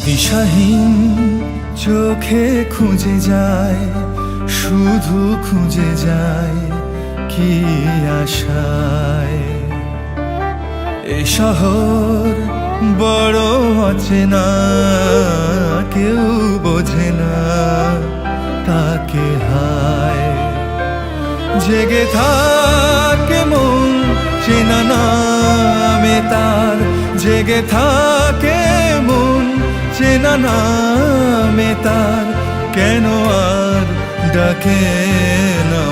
দিশাহীন চোখে খুঁজে যায়, শুধু খুঁজে যায় কি আশায়। এ শহর বড় অচেনা, কেউ বোঝে না তাকে হায়। জেগে থাকে মন চেনা নামে তার, জেগে থাকে মন চেনা নামে তার, কেন আর ডাকে না